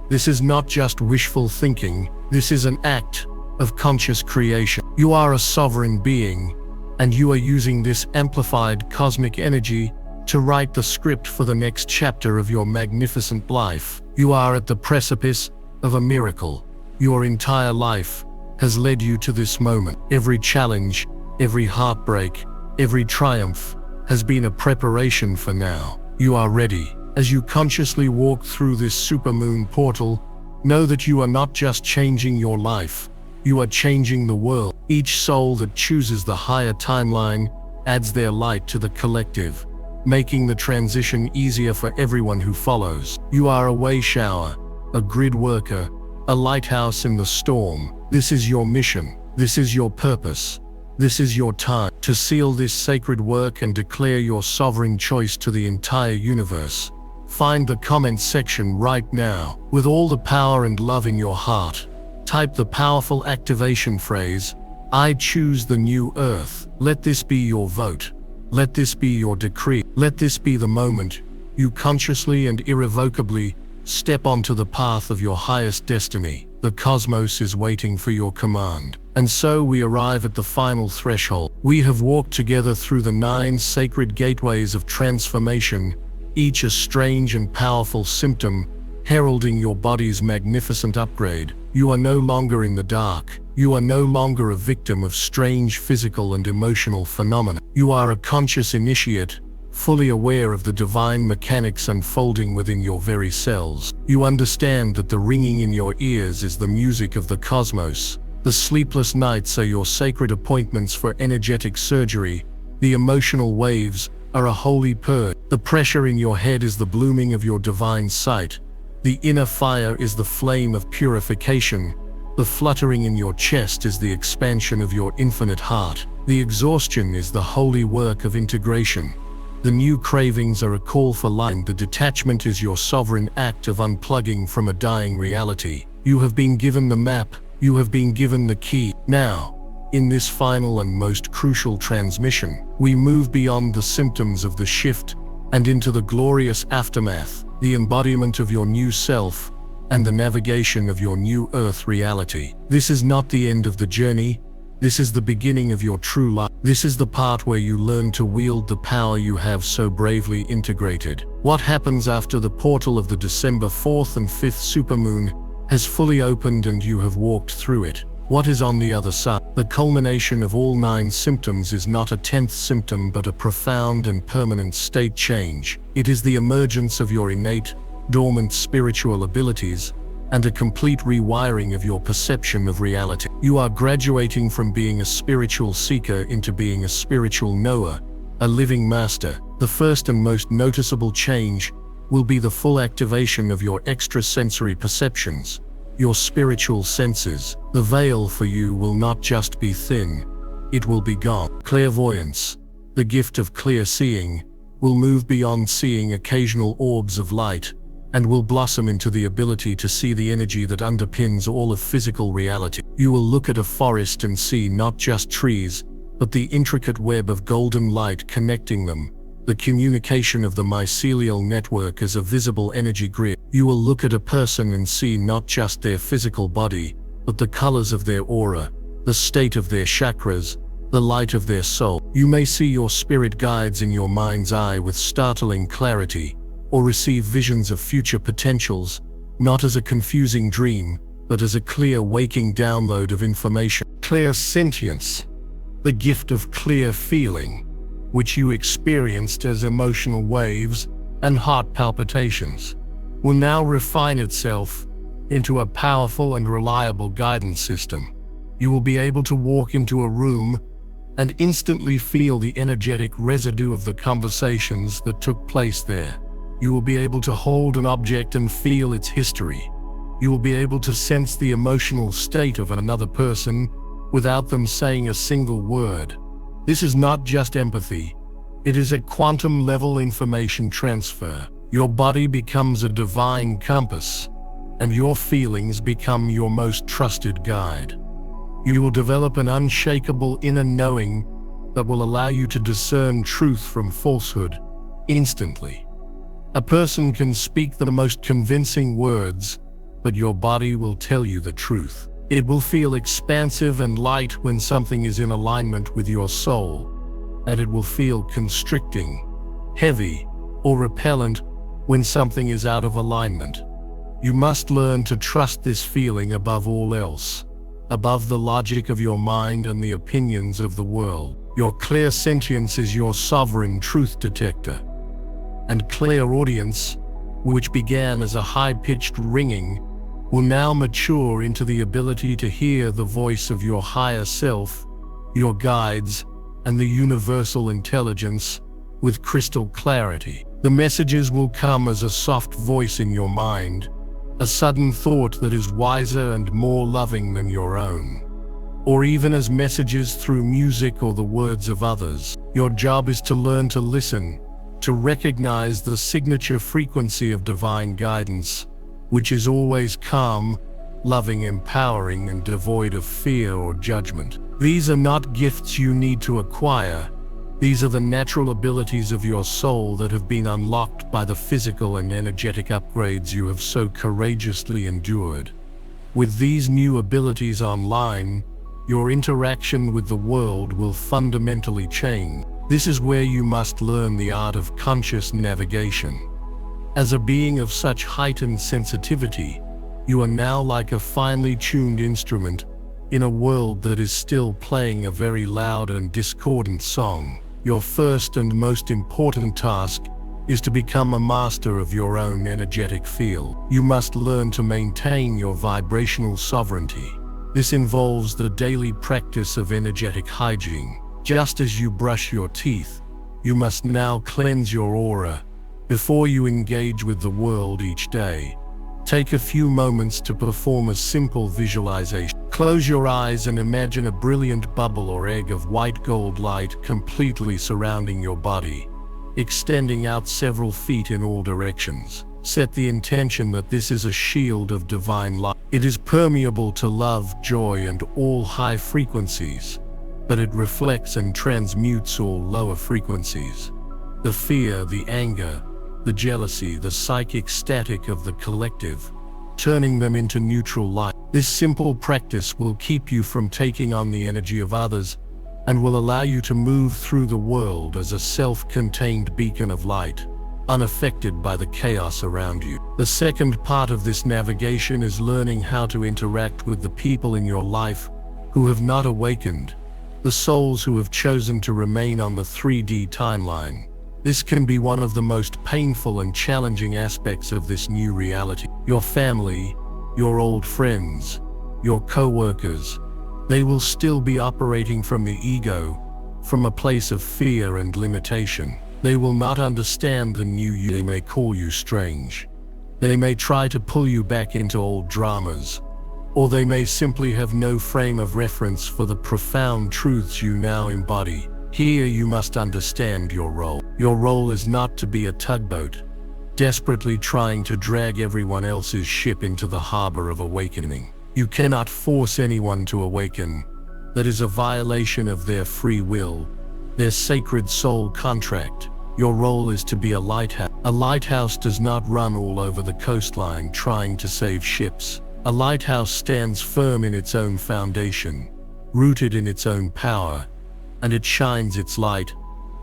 This is not just wishful thinking, this is an act of conscious creation. You are a sovereign being, and you are using this amplified cosmic energy to write the script for the next chapter of your magnificent life. You are at the precipice of a miracle. Your entire life has led you to this moment. Every challenge, every heartbreak, every triumph has been a preparation for now. You are ready. As you consciously walk through this supermoon portal, know that you are not just changing your life, you are changing the world. Each soul that chooses the higher timeline adds their light to the collective, making the transition easier for everyone who follows. You are a way shower, a grid worker, a lighthouse in the storm. This is your mission. This is your purpose. This is your time to seal this sacred work and declare your sovereign choice to the entire universe. Find the comment section right now. With all the power and love in your heart, type the powerful activation phrase, "I choose the new earth." Let this be your vote. Let this be your decree. Let this be the moment you consciously and irrevocably step onto the path of your highest destiny. The cosmos is waiting for your command. And so we arrive at the final threshold. We have walked together through the 9 sacred gateways of transformation, each a strange and powerful symptom heralding your body's magnificent upgrade. You are no longer in the dark. You are no longer a victim of strange physical and emotional phenomena. You are a conscious initiate, fully aware of the divine mechanics unfolding within your very cells. You understand that the ringing in your ears is the music of the cosmos. The sleepless nights are your sacred appointments for energetic surgery. The emotional waves are a holy purge. The pressure in your head is the blooming of your divine sight. The inner fire is the flame of purification. The fluttering in your chest is the expansion of your infinite heart. The exhaustion is the holy work of integration. The new cravings are a call for light. The detachment is your sovereign act of unplugging from a dying reality. You have been given the map. You have been given the key. Now, in this final and most crucial transmission, we move beyond the symptoms of the shift and into the glorious aftermath, the embodiment of your new self and the navigation of your new earth reality. This is not the end of the journey. This is the beginning of your true life. This is the part where you learn to wield the power you have so bravely integrated. What happens after the portal of the December 4th and 5th supermoon has fully opened and you have walked through it? What is on the other side? The culmination of all 9 symptoms is not a 10th symptom but a profound and permanent state change. It is the emergence of your innate, dormant spiritual abilities and a complete rewiring of your perception of reality. You are graduating from being a spiritual seeker into being a spiritual knower, a living master. The first and most noticeable change will be the full activation of your extrasensory perceptions, your spiritual senses. The veil for you will not just be thin, it will be gone. Clairvoyance, the gift of clear seeing, will move beyond seeing occasional orbs of light and will blossom into the ability to see the energy that underpins all of physical reality. You will look at a forest and see not just trees, but the intricate web of golden light connecting them, the communication of the mycelial network as a visible energy grid. You will look at a person and see not just their physical body, but the colors of their aura, the state of their chakras, the light of their soul. You may see your spirit guides in your mind's eye with startling clarity, or receive visions of future potentials, not as a confusing dream, but as a clear waking download of information. Clairsentience, the gift of clear feeling, which you experienced as emotional waves and heart palpitations, will now refine itself into a powerful and reliable guidance system. You will be able to walk into a room and instantly feel the energetic residue of the conversations that took place there. You will be able to hold an object and feel its history. You will be able to sense the emotional state of another person without them saying a single word. This is not just empathy. It is a quantum-level information transfer. Your body becomes a divine compass, and your feelings become your most trusted guide. You will develop an unshakable inner knowing that will allow you to discern truth from falsehood instantly. A person can speak the most convincing words, but your body will tell you the truth. It will feel expansive and light when something is in alignment with your soul, and it will feel constricting, heavy, or repellent when something is out of alignment. You must learn to trust this feeling above all else, above the logic of your mind and the opinions of the world. Your clairsentience is your sovereign truth detector. And clairaudience, which began as a high-pitched ringing, will now mature into the ability to hear the voice of your higher self, your guides, and the universal intelligence with crystal clarity. The messages will come as a soft voice in your mind, a sudden thought that is wiser and more loving than your own, or even as messages through music or the words of others. Your job is to learn to listen, to recognize the signature frequency of divine guidance, which is always calm, loving, empowering, and devoid of fear or judgment. These are not gifts you need to acquire. These are the natural abilities of your soul that have been unlocked by the physical and energetic upgrades you have so courageously endured. With these new abilities online, your interaction with the world will fundamentally change. This is where you must learn the art of conscious navigation. As a being of such heightened sensitivity, you are now like a finely tuned instrument in a world that is still playing a very loud and discordant song. Your first and most important task is to become a master of your own energetic field. You must learn to maintain your vibrational sovereignty. This involves the daily practice of energetic hygiene. Just as you brush your teeth, you must now cleanse your aura before you engage with the world each day. Take a few moments to perform a simple visualization. Close your eyes and imagine a brilliant bubble or egg of white gold light completely surrounding your body, extending out several feet in all directions. Set the intention that this is a shield of divine light. It is permeable to love, joy, and all high frequencies, but it reflects and transmutes all lower frequencies. The fear, the anger, the jealousy, the psychic static of the collective, turning them into neutral light. This simple practice will keep you from taking on the energy of others and will allow you to move through the world as a self-contained beacon of light, unaffected by the chaos around you. The second part of this navigation is learning how to interact with the people in your life who have not awakened, the souls who have chosen to remain on the 3D timeline. This can be one of the most painful and challenging aspects of this new reality. Your family, your old friends, your co-workers, they will still be operating from the ego, from a place of fear and limitation. They will not understand the new you. They may call you strange. They may try to pull you back into old dramas, or they may simply have no frame of reference for the profound truths you now embody. Here you must understand your role. Your role is not to be a tugboat, desperately trying to drag everyone else's ship into the harbor of awakening. You cannot force anyone to awaken. That is a violation of their free will, their sacred soul contract. Your role is to be a lighthouse. A lighthouse does not run all over the coastline trying to save ships. A lighthouse stands firm in its own foundation, rooted in its own power, and it shines its light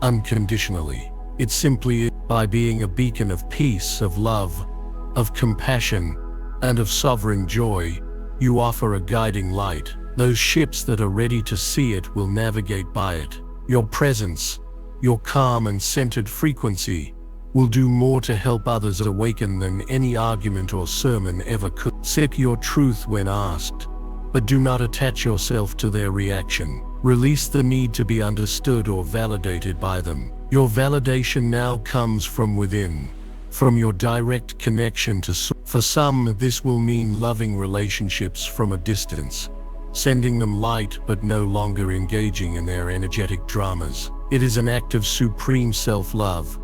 unconditionally. It simply is. By being a beacon of peace, of love, of compassion, and of sovereign joy, you offer a guiding light. Those ships that are ready to see it will navigate by it. Your presence, your calm and centered frequency, will do more to help others awaken than any argument or sermon ever could. Speak your truth when asked, but do not attach yourself to their reaction. Release the need to be understood or validated by them. Your validation now comes from within, from your direct connection to source. For some, this will mean loving relationships from a distance, sending them light but no longer engaging in their energetic dramas. It is an act of supreme self-love,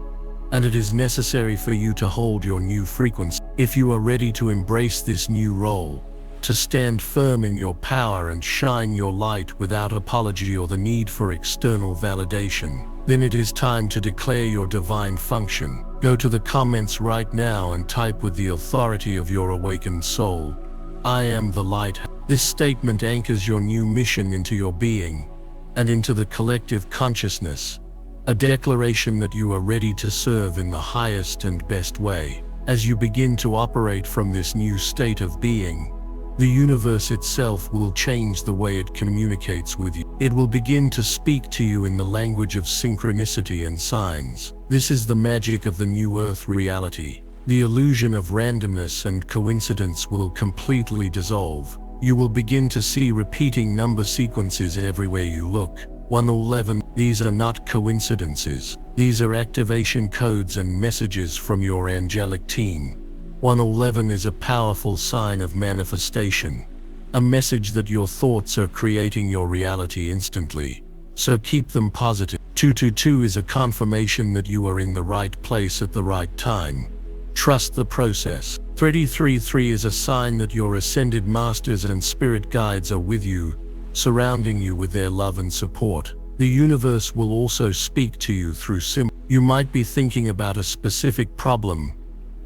and it is necessary for you to hold your new frequency. If you are ready to embrace this new role, to stand firm in your power and shine your light without apology or the need for external validation, then it is time to declare your divine function. Go to the comments right now and type with the authority of your awakened soul, "I am the light." This statement anchors your new mission into your being and into the collective consciousness, a declaration that you are ready to serve in the highest and best way. As you begin to operate from this new state of being, the universe itself will change the way it communicates with you. It will begin to speak to you in the language of synchronicity and signs. This is the magic of the new Earth reality. The illusion of randomness and coincidence will completely dissolve. You will begin to see repeating number sequences everywhere you look. 111. These are not coincidences. These are activation codes and messages from your angelic team. 111 is a powerful sign of manifestation, a message that your thoughts are creating your reality instantly. So keep them positive. 222 is a confirmation that you are in the right place at the right time. Trust the process. 333 is a sign that your ascended masters and spirit guides are with you, surrounding you with their love and support. The universe will also speak to you through symbols. You might be thinking about a specific problem,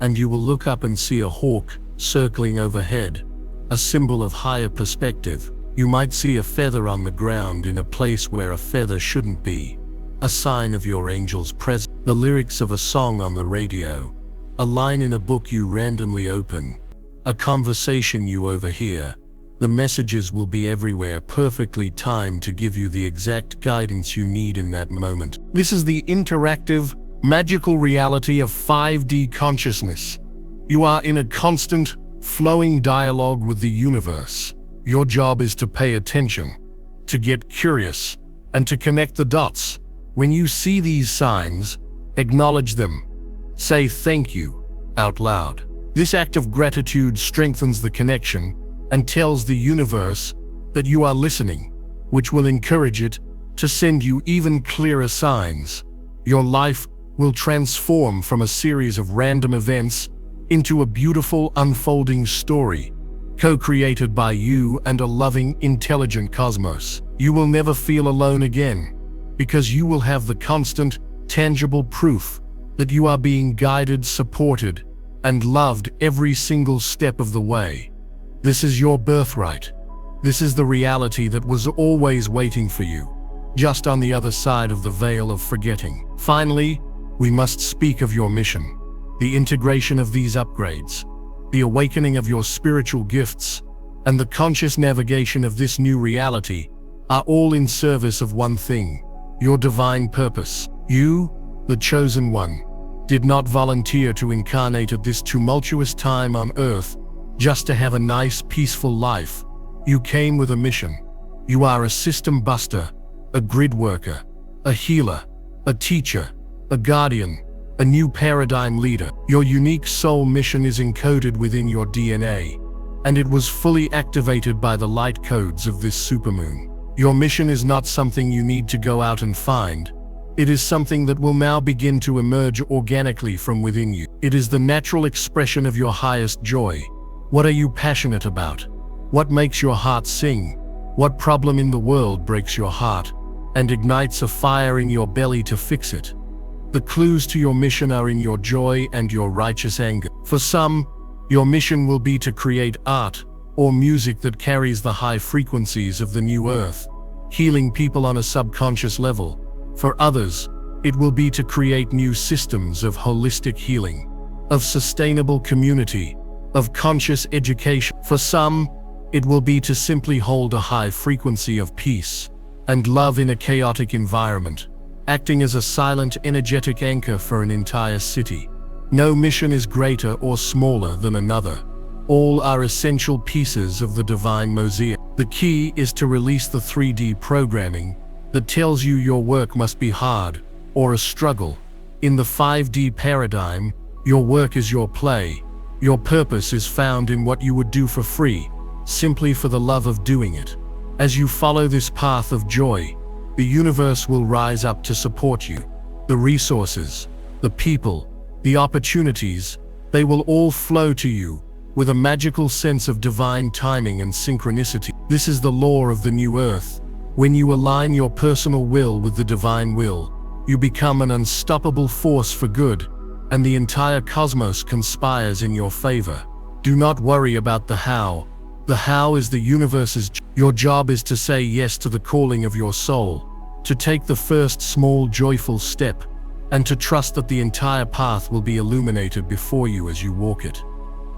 and you will look up and see a hawk circling overhead, a symbol of higher perspective. You might see a feather on the ground in a place where a feather shouldn't be, a sign of your angel's presence. The lyrics of a song on the radio, a line in a book you randomly open, a conversation you overhear. The messages will be everywhere, perfectly timed to give you the exact guidance you need in that moment. This is the interactive, magical reality of 5D consciousness. You are in a constant, flowing dialogue with the universe. Your job is to pay attention, to get curious, and to connect the dots. When you see these signs, acknowledge them. Say thank you out loud. This act of gratitude strengthens the connection and tells the universe that you are listening, which will encourage it to send you even clearer signs. Your life will transform from a series of random events into a beautiful unfolding story, co-created by you and a loving, intelligent cosmos. You will never feel alone again, because you will have the constant, tangible proof that you are being guided, supported, and loved every single step of the way. This is your birthright. This is the reality that was always waiting for you, just on the other side of the veil of forgetting. Finally, we must speak of your mission. The integration of these upgrades, the awakening of your spiritual gifts, and the conscious navigation of this new reality are all in service of one thing: your divine purpose. You, the chosen one, did not volunteer to incarnate at this tumultuous time on Earth just to have a nice, peaceful life. You came with a mission. You are a system buster, a grid worker, a healer, a teacher, a guardian, a new paradigm leader. Your unique soul mission is encoded within your DNA, and it was fully activated by the light codes of this supermoon. Your mission is not something you need to go out and find. It is something that will now begin to emerge organically from within you. It is the natural expression of your highest joy. What are you passionate about? What makes your heart sing? What problem in the world breaks your heart and ignites a fire in your belly to fix it? The clues to your mission are in your joy and your righteous anger. For some, your mission will be to create art or music that carries the high frequencies of the new earth, healing people on a subconscious level. For others, it will be to create new systems of holistic healing, of sustainable community, of conscious education. For some, it will be to simply hold a high frequency of peace and love in a chaotic environment, acting as a silent, energetic anchor for an entire city. No mission is greater or smaller than another. All are essential pieces of the divine mosaic. The key is to release the 3D programming that tells you your work must be hard or a struggle. In the 5D paradigm, your work is your play. Your purpose is found in what you would do for free, simply for the love of doing it. As you follow this path of joy, the universe will rise up to support you. The resources, the people, the opportunities, they will all flow to you with a magical sense of divine timing and synchronicity. This is the law of the new earth. When you align your personal will with the divine will, you become an unstoppable force for good, and the entire cosmos conspires in your favor. Do not worry about the how. The how is the universe's job. Your job is to say yes to the calling of your soul, to take the first small joyful step, and to trust that the entire path will be illuminated before you as you walk it.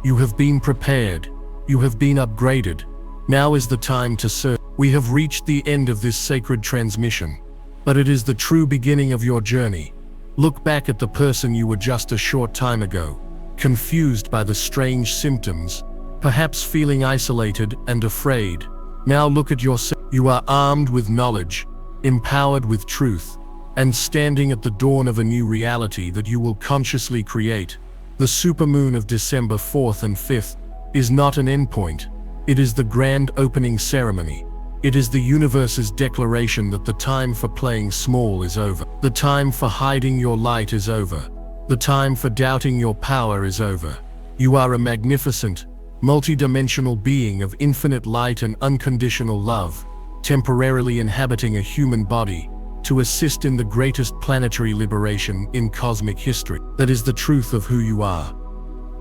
You have been prepared. You have been upgraded. Now is the time to serve. We have reached the end of this sacred transmission, but it is the true beginning of your journey. Look back at the person you were just a short time ago, confused by the strange symptoms, perhaps feeling isolated and afraid. Now look at yourself. You are armed with knowledge, empowered with truth, and standing at the dawn of a new reality that you will consciously create. The supermoon of December 4th and 5th is not an endpoint. It is the grand opening ceremony. It is the universe's declaration that the time for playing small is over. The time for hiding your light is over. The time for doubting your power is over. You are a magnificent, multidimensional being of infinite light and unconditional love, temporarily inhabiting a human body to assist in the greatest planetary liberation in cosmic history. That is the truth of who you are.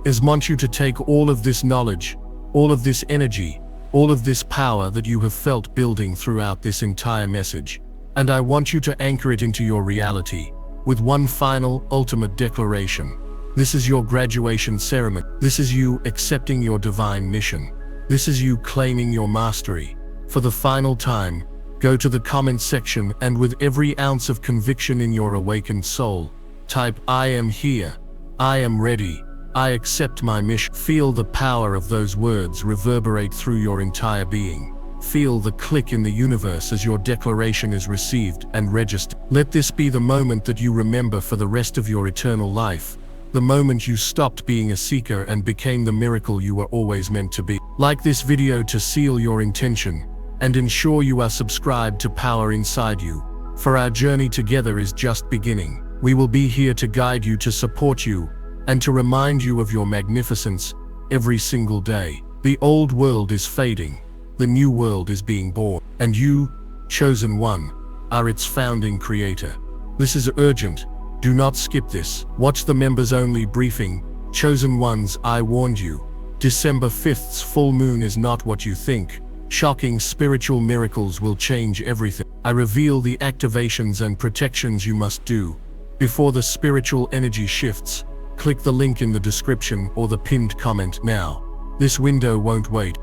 I want you to take all of this knowledge, all of this energy, all of this power that you have felt building throughout this entire message, and I want you to anchor it into your reality with one final, ultimate declaration. This is your graduation ceremony. This is you accepting your divine mission. This is you claiming your mastery. For the final time, go to the comment section and with every ounce of conviction in your awakened soul, type "I am here, I am ready, I accept my mission." Feel the power of those words reverberate through your entire being. Feel the click in the universe as your declaration is received and registered. Let this be the moment that you remember for the rest of your eternal life. The moment you stopped being a seeker and became the miracle you were always meant to be. Like this video to seal your intention, and ensure you are subscribed to Power Inside You, for our journey together is just beginning. We will be here to guide you, to support you, and to remind you of your magnificence every single day. The old world is fading, the new world is being born, and you, chosen one, are its founding creator. This is urgent. Do not skip this. Watch the members-only briefing. Chosen ones, I warned you. December 5th's full moon is not what you think. Shocking spiritual miracles will change everything. I reveal the activations and protections you must do before the spiritual energy shifts. Click the link in the description or the pinned comment now. This window won't wait.